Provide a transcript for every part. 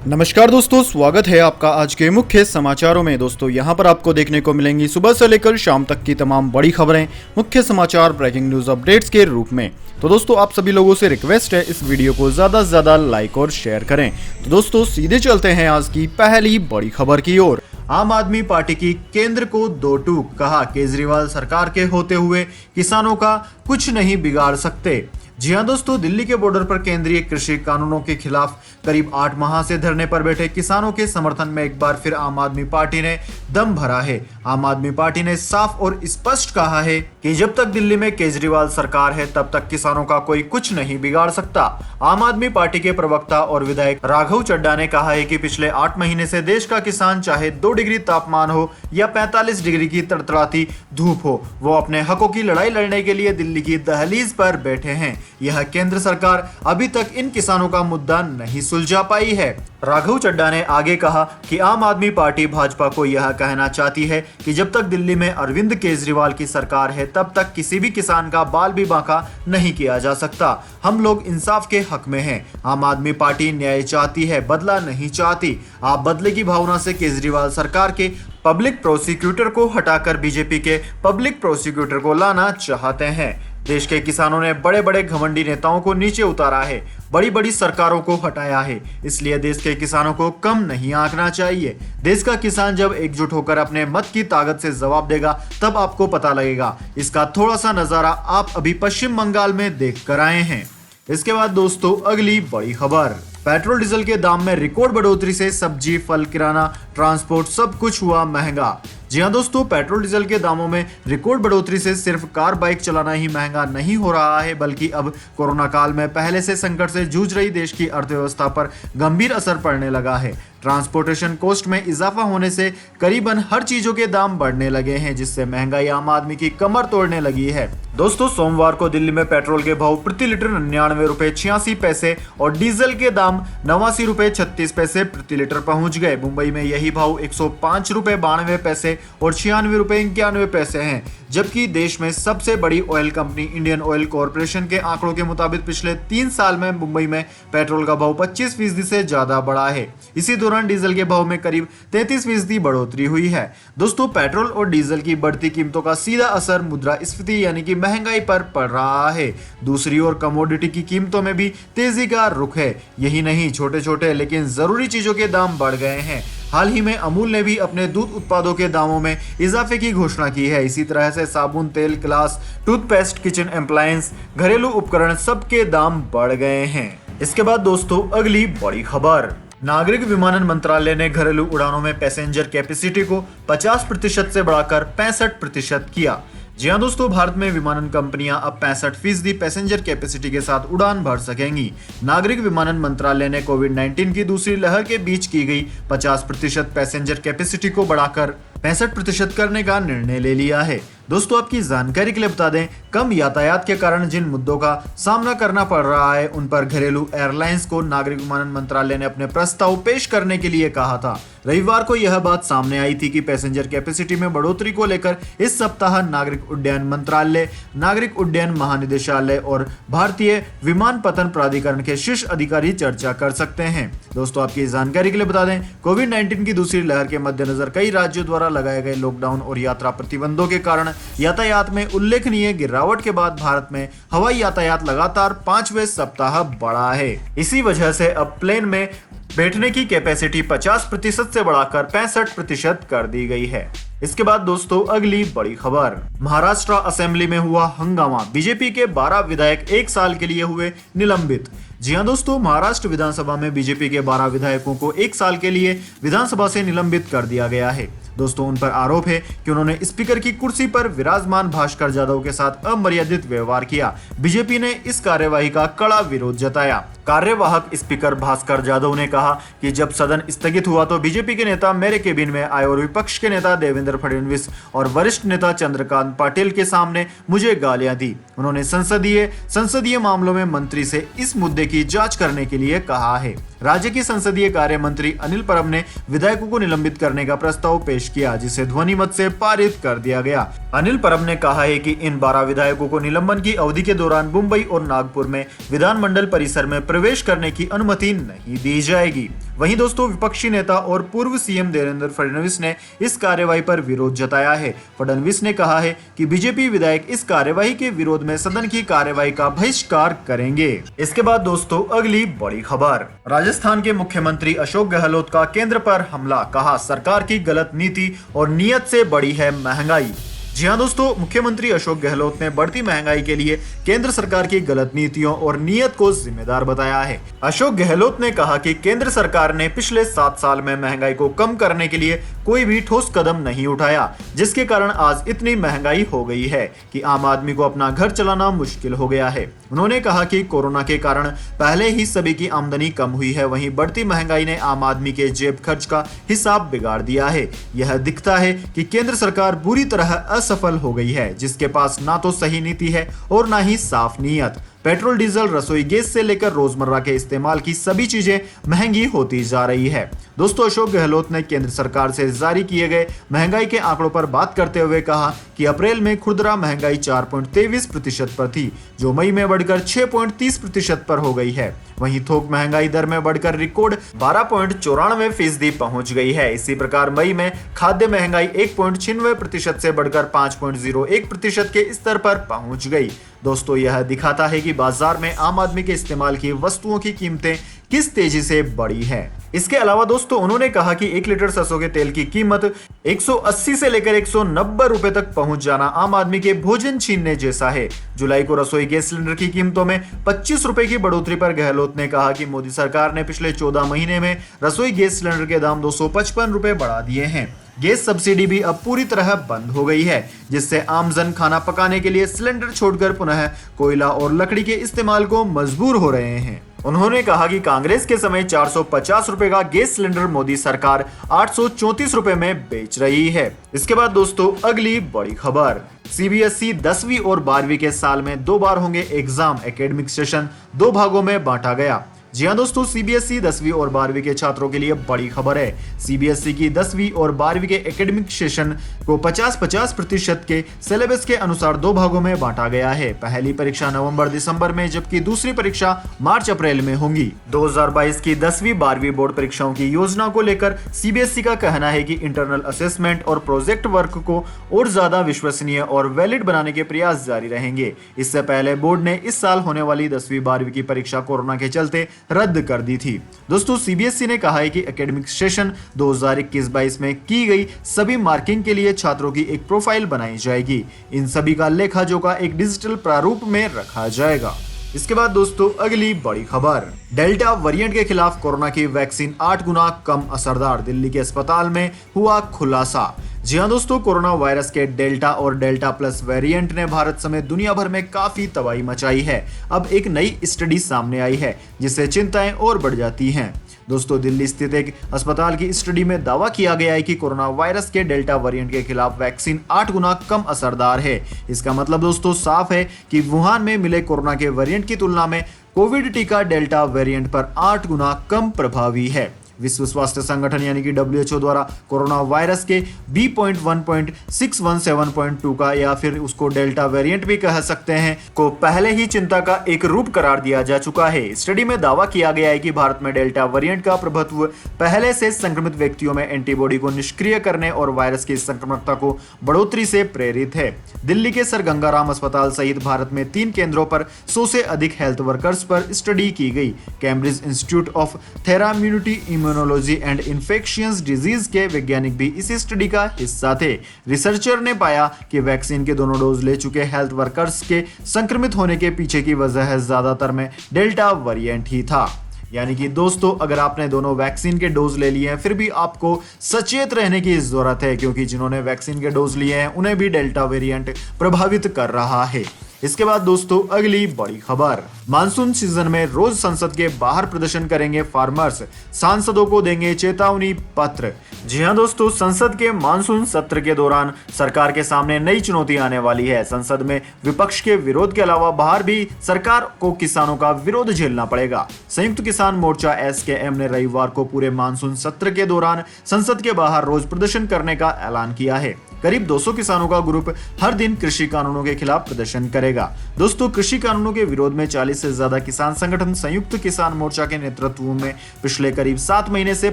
नमस्कार दोस्तों, स्वागत है आपका आज के मुख्य समाचारों में। दोस्तों यहां पर आपको देखने को मिलेंगी सुबह से लेकर शाम तक की तमाम बड़ी खबरें, मुख्य समाचार, ब्रेकिंग न्यूज अपडेट्स के रूप में। तो दोस्तों आप सभी लोगों से रिक्वेस्ट है इस वीडियो को ज्यादा से ज्यादा लाइक और शेयर करें। तो दोस्तों सीधे चलते हैं आज की पहली बड़ी खबर की ओर। आम आदमी पार्टी की केंद्र को दो टूक, कहा केजरीवाल सरकार के होते हुए किसानों का कुछ नहीं बिगाड़ सकते। जी हां दोस्तों, दिल्ली के बॉर्डर पर केंद्रीय कृषि कानूनों के खिलाफ करीब 8 माह से धरने पर बैठे किसानों के समर्थन में एक बार फिर आम आदमी पार्टी ने दम भरा है। आम आदमी पार्टी ने साफ और स्पष्ट कहा है कि जब तक दिल्ली में केजरीवाल सरकार है तब तक किसानों का कोई कुछ नहीं बिगाड़ सकता। आम आदमी पार्टी के प्रवक्ता और विधायक राघव चड्ढा ने कहा है कि पिछले 8 महीने से देश का किसान चाहे 2 डिग्री तापमान हो या 45 डिग्री की तड़तड़ाती धूप हो, वो अपने हकों की लड़ाई लड़ने के लिए दिल्ली की दहलीज पर बैठे हैं। यह केंद्र सरकार अभी तक इन किसानों का मुद्दा नहीं सुलझा पाई है। राघव चड्ढा ने आगे कहा कि आम आदमी पार्टी भाजपा को यह कहना चाहती है कि जब तक दिल्ली में अरविंद केजरीवाल की सरकार है तब तक किसी भी किसान का बाल भी बांका नहीं किया जा सकता। हम लोग इंसाफ के हक में हैं। आम आदमी पार्टी न्याय चाहती है, बदला नहीं चाहती। आप बदले की भावना से केजरीवाल सरकार के पब्लिक प्रोसिक्यूटर को हटाकर बीजेपी के पब्लिक प्रोसिक्यूटर को लाना चाहते हैं। देश के किसानों ने बड़े बड़े घमंडी नेताओं को नीचे उतारा है, बड़ी बड़ी सरकारों को हटाया है, इसलिए देश के किसानों को कम नहीं आंकना चाहिए। देश का किसान जब एकजुट होकर अपने मत की ताकत से जवाब देगा तब आपको पता लगेगा। इसका थोड़ा सा नजारा आप अभी पश्चिम बंगाल में देख कर आए हैं। इसके बाद दोस्तों अगली बड़ी खबर, पेट्रोल डीजल के दाम में रिकॉर्ड बढ़ोतरी से सब्जी, फल, किराना, ट्रांसपोर्ट सब कुछ हुआ महंगा। जी हां दोस्तों, पेट्रोल डीजल के दामों में रिकॉर्ड बढ़ोतरी से सिर्फ कार बाइक चलाना ही महंगा नहीं हो रहा है, बल्कि अब कोरोना काल में पहले से संकट से जूझ रही देश की अर्थव्यवस्था पर गंभीर असर पड़ने लगा है। ट्रांसपोर्टेशन कॉस्ट में इजाफा होने से करीबन हर चीजों के दाम बढ़ने लगे हैं, जिससे महंगाई आम आदमी की कमर तोड़ने लगी है। दोस्तों सोमवार को दिल्ली में पेट्रोल के भाव प्रति लीटर 99 रुपए 86 पैसे और डीजल के दाम 89 रुपए 36 पैसे प्रति लीटर पहुंच गए। मुंबई में यही भाव 105 रुपए 92 पैसे और 96 रुपए 91 पैसे हैं। जबकि देश में सबसे बड़ी oil company Indian oil corporation के आंकड़ों के मुताबिक पिछले 3 साल में मुंबई में पेट्रोल का भाव 25% से ज्यादा बढ़ा है। इसी दौरान डीजल के भाव में करीब 33% बढ़ोतरी हुई है। दोस्तों पेट्रोल और डीजल की बढ़ती कीमतों का सीधा असर मुद्रास्फीति यानी कि महंगाई पर पड़ रहा है। दूसरी ओर कमोडिटी की कीमतों में भी तेजी का रुख है। यही नहीं, छोटे छोटे लेकिन जरूरी चीजों के दाम बढ़ गए हैं। हाल ही में अमूल ने भी अपने दूध उत्पादों के दामों में इजाफे की घोषणा की है। इसी तरह से साबुन, तेल, ग्लास, टूथपेस्ट, किचन अप्लायंस, घरेलू उपकरण सबके दाम बढ़ गए हैं। इसके बाद दोस्तों अगली बड़ी खबर, नागरिक विमानन मंत्रालय ने घरेलू उड़ानों में पैसेंजर कैपेसिटी को 50% से बढ़ाकर 65% किया। जी हाँ दोस्तों, भारत में विमानन कंपनियां अब 65% पैसेंजर कैपेसिटी के साथ उड़ान भर सकेंगी। नागरिक विमानन मंत्रालय ने कोविड-19 की दूसरी लहर के बीच की गई 50% पैसेंजर कैपेसिटी को बढ़ाकर 65% करने का निर्णय ले लिया है। दोस्तों आपकी जानकारी के लिए बता दें, कम यातायात के कारण जिन मुद्दों का सामना करना पड़ रहा है उन पर घरेलू एयरलाइंस को नागरिक विमानन मंत्रालय ने अपने प्रस्ताव पेश करने के लिए कहा था। रविवार को यह बात सामने आई थी कि पैसेंजर कैपेसिटी में बढ़ोतरी को लेकर इस सप्ताह नागरिक उड्डयन मंत्रालय, नागरिक उड्डयन महानिदेशालय और भारतीय विमानपत्तन प्राधिकरण के शीर्ष अधिकारी चर्चा कर सकते हैं। दोस्तों आपकी जानकारी के लिए बता दें, कोविड-19 की दूसरी लहर के मद्देनजर कई राज्यों द्वारा लगाए गए लॉकडाउन और यात्रा प्रतिबंधों के कारण यातायात में उल्लेखनीय गिरावट के बाद भारत में हवाई यातायात लगातार 5वें सप्ताह बढ़ा है। इसी वजह से अब प्लेन में बैठने की कैपेसिटी 50% से बढ़ाकर 65% कर दी गई है। इसके बाद दोस्तों अगली बड़ी खबर, महाराष्ट्र असेंबली में हुआ हंगामा, बीजेपी के 12 विधायक 1 साल के लिए हुए निलंबित। जी हां दोस्तों, महाराष्ट्र विधानसभा में बीजेपी के 12 विधायकों को 1 साल के लिए विधानसभा से निलंबित कर दिया गया है। दोस्तों उन पर आरोप है कि उन्होंने स्पीकर की कुर्सी पर विराजमान भास्कर जाधव के साथ अमर्यादित व्यवहार किया। बीजेपी ने इस कार्यवाही का कड़ा विरोध जताया। कार्यवाहक स्पीकर भास्कर जाधव ने कहा कि जब सदन स्थगित हुआ तो बीजेपी के नेता मेरे केबिन में आए और विपक्ष के नेता देवेंद्र फडणवीस और वरिष्ठ नेता चंद्रकांत पाटिल के सामने मुझे गालियां दी। उन्होंने संसदीय मामलों में मंत्री से इस मुद्दे की जांच करने के लिए कहा है। राज्य की संसदीय कार्य मंत्री अनिल परब ने विधायकों को निलंबित करने का प्रस्ताव पेश किया, जिसे ध्वनि मत से पारित कर दिया गया। अनिल परब ने कहा है कि इन 12 विधायकों को निलंबन की अवधि के दौरान मुंबई और नागपुर में विधानमंडल परिसर में प्रवेश करने की अनुमति नहीं दी जाएगी। वहीं दोस्तों, विपक्षी नेता और पूर्व सीएम देवेंद्र फडणवीस ने इस कार्यवाही पर विरोध जताया है। फडणवीस ने कहा है कि बीजेपी विधायक इस कार्यवाही के विरोध में सदन की कार्यवाही का बहिष्कार करेंगे। इसके बाद दोस्तों, अगली बड़ी खबर, राजस्थान के मुख्यमंत्री अशोक गहलोत का केंद्र पर हमला, कहा सरकार की गलत नीति और नीयत से बढ़ी है महंगाई। जी हां दोस्तों, मुख्यमंत्री अशोक गहलोत ने बढ़ती महंगाई के लिए केंद्र सरकार की गलत नीतियों और नीयत को जिम्मेदार बताया है। अशोक गहलोत ने कहा कि केंद्र सरकार ने पिछले 7 साल में महंगाई को कम करने के लिए कोई भी ठोस कदम नहीं उठाया, जिसके कारण आज इतनी महंगाई हो गई है कि आम आदमी को अपना घर चलाना मुश्किल हो गया है। उन्होंने कहा कि कोरोना के कारण पहले ही सभी की आमदनी कम हुई है, वहीं बढ़ती महंगाई ने आम आदमी के जेब खर्च का हिसाब बिगाड़ दिया है। यह दिखता है कि केंद्र सरकार बुरी तरह असफल हो गई है, जिसके पास ना तो सही नीति है और ना ही साफ नीयत। पेट्रोल, डीजल, रसोई गैस से लेकर रोजमर्रा के इस्तेमाल की सभी चीजें महंगी होती जा रही है। दोस्तों, अशोक गहलोत ने केंद्र सरकार से जारी किए गए महंगाई के आंकड़ों पर बात करते हुए कहा कि अप्रैल में खुदरा महंगाई 4.23% पर थी, जो मई में बढ़कर 6.30% पर हो गई है। वहीं थोक महंगाई दर में बढ़कर रिकॉर्ड 12.94% पहुंच गई है। इसी प्रकार मई में खाद्य महंगाई 1.96% से बढ़कर 5.01% के स्तर पर पहुंच गई। दोस्तों, यह दिखाता है कि बाजार में आम आदमी के इस्तेमाल की वस्तुओं की कीमतें किस तेजी से बढ़ी है। इसके अलावा दोस्तों, उन्होंने कहा कि 1 लीटर सरसों के तेल की कीमत 180 से लेकर 190 रुपए तक पहुंच जाना आम आदमी के भोजन छीनने जैसा है। जुलाई को रसोई गैस सिलेंडर की कीमतों में 25 रुपए की बढ़ोतरी पर गहलोत ने कहा कि मोदी सरकार ने पिछले 14 महीने में रसोई गैस सिलेंडर के दाम 255 रुपए बढ़ा दिए हैं। गैस सब्सिडी भी अब पूरी तरह बंद हो गई है, जिससे आमजन खाना पकाने के लिए सिलेंडर छोड़कर पुनः कोयला और लकड़ी के इस्तेमाल को मजबूर हो रहे हैं। उन्होंने कहा कि कांग्रेस के समय 450 रुपए का गैस सिलेंडर मोदी सरकार 834 रुपए में बेच रही है। इसके बाद दोस्तों, अगली बड़ी खबर, सीबीएसई 10वीं और 12वीं के साल में 2 बार होंगे एग्जाम, एकेडमिक सेशन 2 भागों में बांटा गया। जी हां दोस्तों, सीबीएसई 10वीं और 12वीं के छात्रों के लिए बड़ी खबर है। सीबीएसई की 10वीं और 12वीं के एकेडमिक सेशन को 50-50% के सिलेबस के अनुसार 2 भागों में बांटा गया है। पहली परीक्षा नवंबर-दिसंबर में, जबकि दूसरी परीक्षा मार्च-अप्रैल में होंगी। 2022 की 10वीं-12वीं बोर्ड परीक्षाओं की योजना को लेकर सीबीएसई का कहना है कि इंटरनल असेसमेंट और प्रोजेक्ट वर्क को और ज्यादा विश्वसनीय और वैलिड बनाने के प्रयास जारी रहेंगे। इससे पहले बोर्ड ने इस साल होने वाली 10वीं-12वीं की परीक्षा कोरोना के चलते रद्द कर दी थी। दोस्तों, सीबीएसई ने कहा है कि एकेडमिक सेशन 2021-22 में की गई सभी मार्किंग के लिए छात्रों की एक प्रोफाइल बनाई जाएगी। इन सभी का लेखा जोखा एक डिजिटल प्रारूप में रखा जाएगा। इसके बाद दोस्तों, अगली बड़ी खबर, डेल्टा वेरिएंट के खिलाफ कोरोना की वैक्सीन 8 गुना कम असरदार, दिल्ली के अस्पताल में हुआ खुलासा। जी हां दोस्तों, कोरोना वायरस के डेल्टा और डेल्टा प्लस वेरिएंट ने भारत समेत दुनिया भर में काफी तबाही मचाई है। अब एक नई स्टडी सामने आई है, जिससे चिंताएं और बढ़ जाती हैं। दोस्तों, दिल्ली स्थित एक अस्पताल की स्टडी में दावा किया गया है कि कोरोना वायरस के डेल्टा वेरिएंट के खिलाफ वैक्सीन 8 गुना कम असरदार है। इसका मतलब दोस्तों साफ है कि वुहान में मिले कोरोना के वेरिएंट की तुलना में कोविड टीका डेल्टा वेरिएंट पर 8 गुना कम प्रभावी है। विश्व स्वास्थ्य संगठन यानी कि WHO द्वारा कोरोना वायरस के B.1.617.2 का, या फिर उसको डेल्टा वेरिएंट भी कह सकते हैं, को पहले ही चिंता का एक रूप करार दिया जा चुका है। स्टडी में दावा किया गया है कि भारत में डेल्टा वेरिएंट का प्रभुत्व पहले से संक्रमित व्यक्तियों में एंटीबॉडी को निष्क्रिय करने और वायरस की संक्रमणता को बढ़ोतरी से प्रेरित है। दिल्ली के सर गंगाराम अस्पताल सहित भारत में 3 केंद्रों पर 100 से अधिक हेल्थ वर्कर्स पर स्टडी की गई। Cambridge institute of therapeutic immunology and infectious disease के वैज्ञानिक भी इस स्टडी का हिस्सा थे। रिसर्चर ने पाया कि वैक्सीन के दोनों डोज ले चुके हेल्थ वर्कर्स के संक्रमित होने के पीछे की वजह ज्यादातर में डेल्टा वेरिएंट ही था। यानी कि दोस्तों, अगर आपने दोनों वैक्सीन के डोज ले लिए हैं, फिर भी आपको सचेत रहने की जरूरत है, क्योंकि जिन्होंने वैक्सीन के डोज लिए हैं उन्हें भी डेल्टा वेरिएंट प्रभावित कर रहा है। इसके बाद दोस्तों अगली बड़ी खबर, मानसून सीजन में रोज संसद के बाहर प्रदर्शन करेंगे फार्मर्स, सांसदों को देंगे चेतावनी पत्र। जी हां दोस्तों, संसद के मानसून सत्र के दौरान सरकार के सामने नई चुनौती आने वाली है। संसद में विपक्ष के विरोध के अलावा बाहर भी सरकार को किसानों का विरोध झेलना पड़ेगा। संयुक्त किसान मोर्चा एसकेएम ने रविवार को पूरे मानसून सत्र के दौरान संसद के बाहर रोज प्रदर्शन करने का ऐलान किया है। करीब 200 किसानों का ग्रुप हर दिन कृषि कानूनों के खिलाफ प्रदर्शन करेगा। दोस्तों, कृषि कानूनों के विरोध में 40 से ज्यादा किसान संगठन संयुक्त किसान मोर्चा के नेतृत्व में पिछले करीब 7 महीने से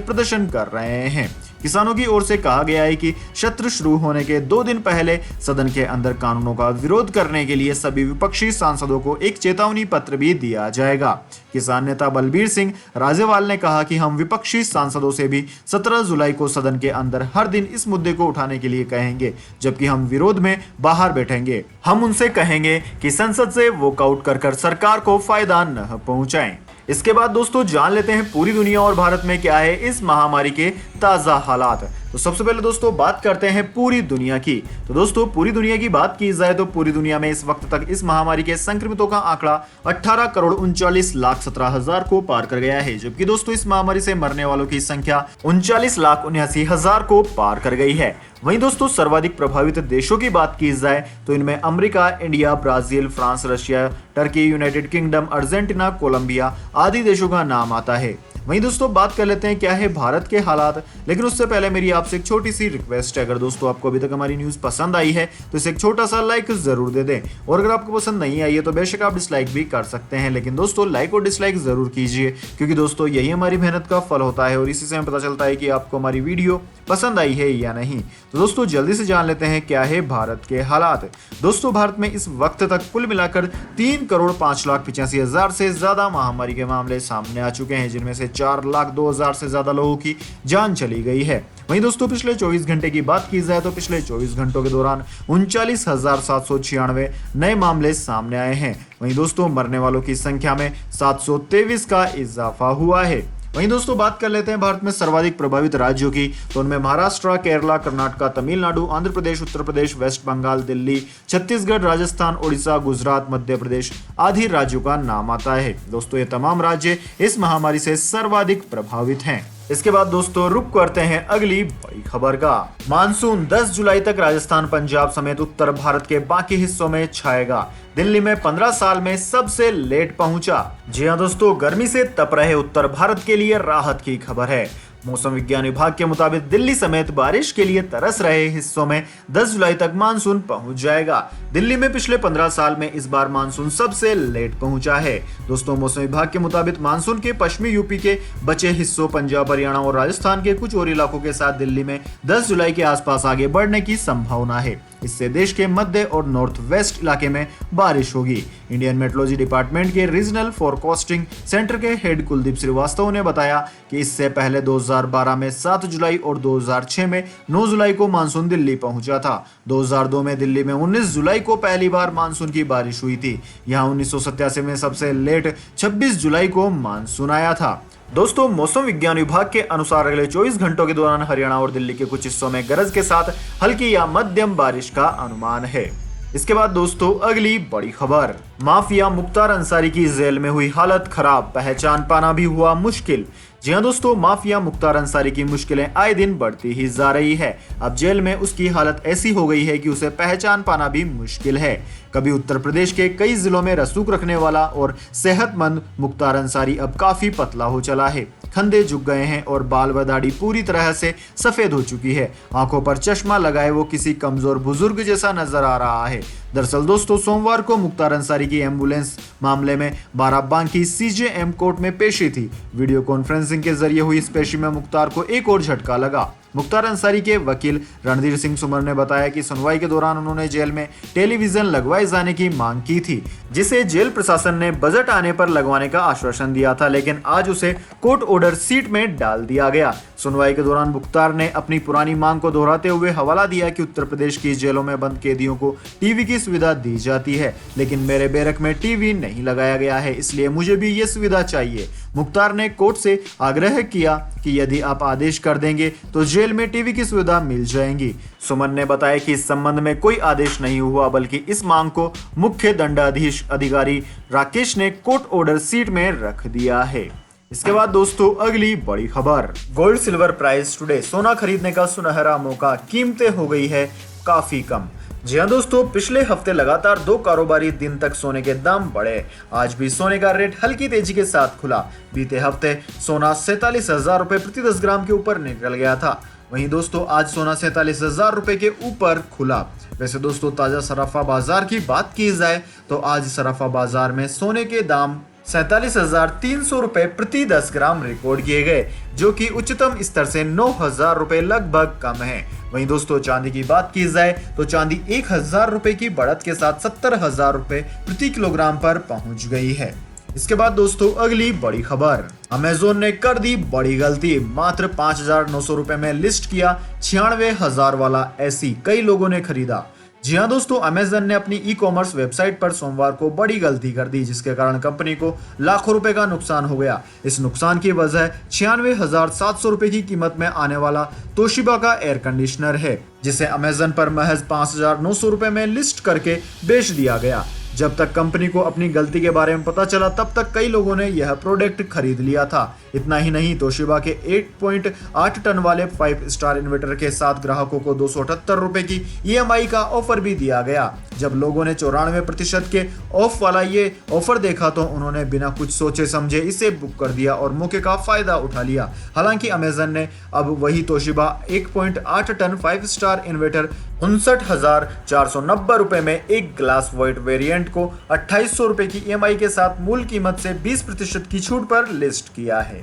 प्रदर्शन कर रहे हैं। किसानों की ओर से कहा गया है कि सत्र शुरू होने के 2 दिन पहले सदन के अंदर कानूनों का विरोध करने के लिए सभी विपक्षी सांसदों को एक चेतावनी पत्र भी दिया जाएगा। किसान नेता बलबीर सिंह राजेवाल ने कहा कि हम विपक्षी सांसदों से भी 17 जुलाई को सदन के अंदर हर दिन इस मुद्दे को उठाने के लिए कहेंगे, जबकि हम विरोध में बाहर बैठेंगे। हम उनसे कहेंगे कि संसद से वॉकआउट कर सरकार को फायदा न पहुंचाएं। इसके बाद दोस्तों जान लेते हैं पूरी दुनिया और भारत में क्या है इस महामारी के ताजा हालात। तो सबसे पहले दोस्तों बात करते हैं पूरी दुनिया की। तो दोस्तों पूरी दुनिया की बात की जाए तो पूरी दुनिया में इस वक्त तक इस महामारी के संक्रमितों का आंकड़ा 18,39,17,000 को पार कर गया है, जबकि दोस्तों इस महामारी से मरने वालों की संख्या 39,79,000 को पार कर गई है। वहीं दोस्तों सर्वाधिक प्रभावित देशों की बात की जाए तो इनमें America, India, Brazil, France, Russia, Turkey, United Kingdom, Argentina, Colombia आदि देशों का नाम आता है। वहीं दोस्तों बात कर लेते हैं क्या है भारत के हालात, लेकिन उससे पहले मेरी आपसे एक छोटी सी रिक्वेस्ट है। अगर दोस्तों आपको अभी तक हमारी न्यूज पसंद आई है तो इसे एक छोटा सा लाइक जरूर दे दें, और अगर आपको पसंद नहीं आई है तो बेशक आप डिसलाइक भी कर सकते हैं, लेकिन दोस्तों लाइक और डिसलाइक जरूर कीजिए, क्योंकि दोस्तों यही हमारी मेहनत का फल होता है और इसी से हमें पता चलता है कि आपको हमारी वीडियो पसंद आई है या नहीं। तो दोस्तों जल्दी से जान लेते हैं क्या है भारत के हालात। दोस्तों भारत में इस वक्त तक कुल मिलाकर 3,05,85,000 से ज्यादा महामारी के मामले सामने आ चुके हैं, जिनमें से 4,02,000 से ज्यादा लोगों की जान चली गई है। वहीं दोस्तों पिछले 24 घंटे की बात की जाए तो पिछले 24 घंटों के दौरान 39,796 नए मामले सामने आए हैं। वहीं दोस्तों मरने वालों की संख्या में 723 का इजाफा हुआ है। वहीं दोस्तों बात कर लेते हैं भारत में सर्वाधिक प्रभावित राज्यों की। तो उनमें महाराष्ट्र, केरला, कर्नाटक, तमिलनाडु, आंध्र प्रदेश, उत्तर प्रदेश, वेस्ट बंगाल, दिल्ली, छत्तीसगढ़, राजस्थान, ओडिशा, गुजरात, मध्य प्रदेश आदि राज्यों का नाम आता है। दोस्तों ये तमाम राज्य इस महामारी से सर्वाधिक प्रभावित हैं। इसके बाद दोस्तों रुक करते हैं अगली बड़ी खबर का। मानसून 10 जुलाई तक राजस्थान, पंजाब समेत उत्तर भारत के बाकी हिस्सों में छाएगा। दिल्ली में 15 साल में सबसे लेट पहुंचा। जी हां दोस्तों, गर्मी से तप रहे उत्तर भारत के लिए राहत की खबर है। मौसम विज्ञान विभाग के मुताबिक दिल्ली समेत बारिश के लिए तरस रहे हिस्सों में 10 जुलाई तक मानसून पहुंच जाएगा। दिल्ली में पिछले 15 साल में इस बार मानसून सबसे लेट पहुंचा है। दोस्तों मौसम विभाग के मुताबिक मानसून के पश्चिमी यूपी के बचे हिस्सों, पंजाब, हरियाणा और राजस्थान के कुछ और इलाकों के साथ दिल्ली में 10 जुलाई के आसपास आगे बढ़ने की संभावना है। इससे देश के मध्य और नॉर्थ वेस्ट इलाके में बारिश होगी। इंडियन मेट्रोलॉजी डिपार्टमेंट के रीजनल फोरकास्टिंग सेंटर के हेड कुलदीप श्रीवास्तव ने बताया कि इससे पहले 2012 में 7 जुलाई और 2006 में 9 जुलाई को मानसून दिल्ली पहुंचा था। 2002 में दिल्ली में 19 जुलाई को पहली बार मानसून की बारिश हुई थी। यहाँ 1987 में सबसे लेट 26 जुलाई को मानसून आया था। दोस्तों मौसम विज्ञान विभाग के अनुसार अगले 24 घंटों के दौरान हरियाणा और दिल्ली के कुछ हिस्सों में गरज के साथ हल्की या मध्यम बारिश का अनुमान है। इसके बाद दोस्तों अगली बड़ी खबर, माफिया मुख्तार अंसारी की जेल में हुई हालत खराब, पहचान पाना भी हुआ मुश्किल। जी हां दोस्तों, माफिया मुख्तार अंसारी की मुश्किलें आए दिन बढ़ती ही जा रही है। अब जेल में उसकी हालत ऐसी हो गई है कि उसे पहचान पाना भी मुश्किल है। कभी उत्तर प्रदेश के कई जिलों में रसूख रखने वाला और सेहतमंद मुख्तार अंसारी अब काफी पतला हो चला है। कंधे झुक गए हैं और बाल व दाढ़ी पूरी तरह से सफेद हो चुकी है। आंखों पर चश्मा लगाए वो किसी कमजोर बुजुर्ग जैसा नजर आ रहा है। दरअसल दोस्तों सोमवार को मुख्तार अंसारी की एम्बुलेंस मामले में बाराबंकी सीजेएम कोर्ट में पेशी थी। वीडियो कॉन्फ्रेंसिंग के जरिए हुई इस पेशी में मुख्तार को एक और झटका लगा। मुख्तार अंसारी के वकील रणधीर सिंह सुमर ने बताया कि सुनवाई के दौरान उन्होंने जेल में टेलीविजन लगवाए जाने की मांग की थी, जिसे जेल प्रशासन ने बजट आने पर लगवाने का आश्वासन दिया था, लेकिन आज उसे कोर्ट ऑर्डर सीट में डाल दिया गया। सुनवाई के दौरान मुख्तार ने अपनी पुरानी मांग को दोहराते हुए हवाला दिया कि उत्तर प्रदेश की जेलों में बंद कैदियों को टीवी की सुविधा दी जाती है, लेकिन मेरे बैरक में टीवी नहीं लगाया गया है, इसलिए मुझे भी ये सुविधा चाहिए। मुख्तार ने कोर्ट से आग्रह किया कि यदि आप आदेश कर देंगे तो जेल में टीवी की सुविधा मिल जाएगी। सुमन ने बताया कि इस संबंध में कोई आदेश नहीं हुआ, बल्कि इस मांग को मुख्य दंडाधीश अधिकारी राकेश ने कोर्ट ऑर्डर सीट में रख दिया है। इसके बाद दोस्तों अगली बड़ी खबर, गोल्ड सिल्वर प्राइस टुडे, सोना खरीदने का सुनहरा मौका, कीमतें हो गई है काफी कम। जी हाँ दोस्तों, पिछले हफ्ते लगातार 2 कारोबारी दिन तक सोने के दाम बढ़े। आज भी सोने का रेट हल्की तेजी के साथ खुला। बीते हफ्ते सोना 47,000 रुपए प्रति 10 ग्राम के ऊपर निकल गया था। वहीं दोस्तों आज सोना 47,000 रुपए के ऊपर खुला। वैसे दोस्तों ताजा सराफा बाजार की बात की जाए तो आज सराफा बाजार में सोने के दाम 47,300 रुपए प्रति 10 ग्राम रिकॉर्ड किए गए, जो कि उच्चतम स्तर से 9,000 रुपए लगभग कम है। वहीं दोस्तों चांदी की बात की जाए तो चांदी 1,000 रुपए की बढ़त के साथ 70,000 रुपए प्रति किलोग्राम पर पहुंच गई है। इसके बाद दोस्तों अगली बड़ी खबर, अमेज़न ने कर दी बड़ी गलती, मात्र 5,900 रुपए में लिस्ट किया 96,000 वाला एसी, कई लोगों ने खरीदा। जी हाँ दोस्तों, अमेज़न ने अपनी ई कॉमर्स वेबसाइट पर सोमवार को बड़ी गलती कर दी, जिसके कारण कंपनी को लाखों रुपए का नुकसान हो गया। इस नुकसान की वजह 96,700 रुपए की कीमत में आने वाला तोशिबा का एयर कंडीशनर है, जिसे अमेज़न पर महज 5,900 रुपए में लिस्ट करके बेच दिया गया। जब तक कंपनी को अपनी गलती के बारे में पता चला तब तक कई लोगों ने यह प्रोडक्ट खरीद लिया था। इतना ही नहीं, तोशिबा के 8.8 टन वाले 5 स्टार इन्वर्टर के साथ ग्राहकों को 278 रुपए की EMI का ऑफर भी दिया गया। जब लोगों ने 94% के ऑफ वाला ये ऑफर देखा तो उन्होंने बिना कुछ सोचे समझे इसे बुक कर दिया और मौके का फायदा उठा लिया। हालांकि अमेज़न ने अब वही तोशिबा 1.8 टन 5 स्टार इन्वर्टर 59,490 रुपए में एक ग्लास व्हाइट वेरिएंट को 2,800 रुपए की EMI के साथ मूल कीमत से 20% की छूट पर लिस्ट किया है।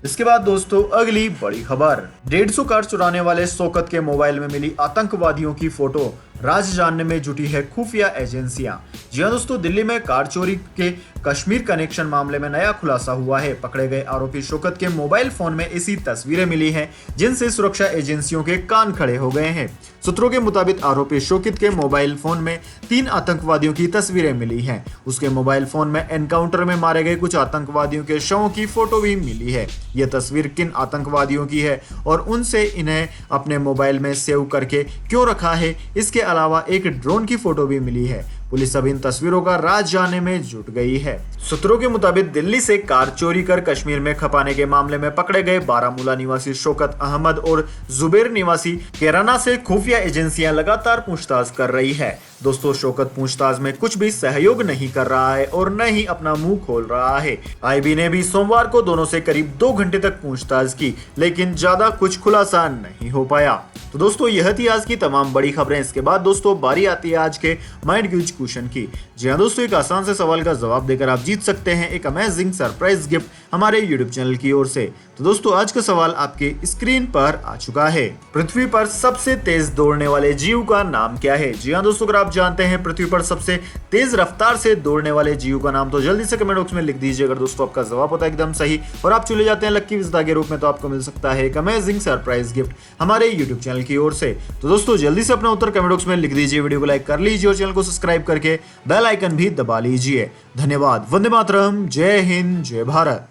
इसके बाद दोस्तों अगली बड़ी खबर, 150 कार चुराने वाले शौकत के मोबाइल में मिली आतंकवादियों की फोटो, राज जानने में जुटी है खुफिया एजेंसियां। जी हाँ दोस्तों, दिल्ली में कार चोरी के कश्मीर कनेक्शन मामले में नया खुलासा हुआ है। पकड़े गए आरोपी शौकत के मोबाइल फोन में ऐसी तस्वीरें मिली हैं जिनसे सुरक्षा एजेंसियों के कान खड़े हो गए हैं। सूत्रों के मुताबिक आरोपी शौकत के मोबाइल फोन में 3 आतंकवादियों की तस्वीरें मिली हैं। उसके मोबाइल फोन में एनकाउंटर में मारे गए कुछ आतंकवादियों के शवों की फोटो भी मिली है। यह तस्वीर किन आतंकवादियों की है और उनसे इन्हें अपने मोबाइल में सेव करके क्यों रखा है, इसके अलावा एक ड्रोन की फोटो भी मिली है। पुलिस अब इन तस्वीरों का राज जानने में जुट गई है। सूत्रों के मुताबिक दिल्ली से कार चोरी कर कश्मीर में खपाने के मामले में पकड़े गए बारामूला निवासी शौकत अहमद और जुबैर निवासी कैराना से खुफिया एजेंसियां लगातार पूछताछ कर रही है। दोस्तों शौकत पूछताछ में कुछ भी सहयोग नहीं कर रहा है और न ही अपना मुंह खोल रहा है। IB ने भी सोमवार को दोनों से करीब 2 घंटे तक पूछताछ की, लेकिन ज्यादा कुछ खुलासा नहीं हो पाया। तो दोस्तों यह थी आज की तमाम बड़ी खबरें। इसके बाद दोस्तों बारी आती है आज के माइंड क्यूज क्वेश्चन की। जी हाँ दोस्तों, एक आसान से सवाल का जवाब देकर आप जीत सकते हैं एक अमेजिंग सरप्राइज गिफ्ट हमारे यूट्यूब चैनल की ओर से। तो दोस्तों आज का सवाल आपके स्क्रीन पर आ चुका है। पृथ्वी पर सबसे तेज दौड़ने वाले जीव का नाम क्या है? जी हाँ दोस्तों, अगर आप जानते हैं पृथ्वी पर सबसे तेज रफ्तार से दौड़ने वाले जीव का नाम तो जल्दी से कमेंट बॉक्स में लिख दीजिए। अगर दोस्तों आपका जवाब होता है एकदम सही और आप चले जाते हैं लक्की विजेता के रूप में, तो आपको मिल सकता है एक अमेजिंग सरप्राइज गिफ्ट हमारे यूट्यूब चैनल की ओर से। तो दोस्तों जल्दी से अपना उत्तर कमेंट बॉक्स में लिख दीजिए, वीडियो को लाइक कर लीजिए और चैनल को सब्सक्राइब करके बेल आइकन भी दबा लीजिए। धन्यवाद। वंदे मातरम। जय हिंद, जय भारत।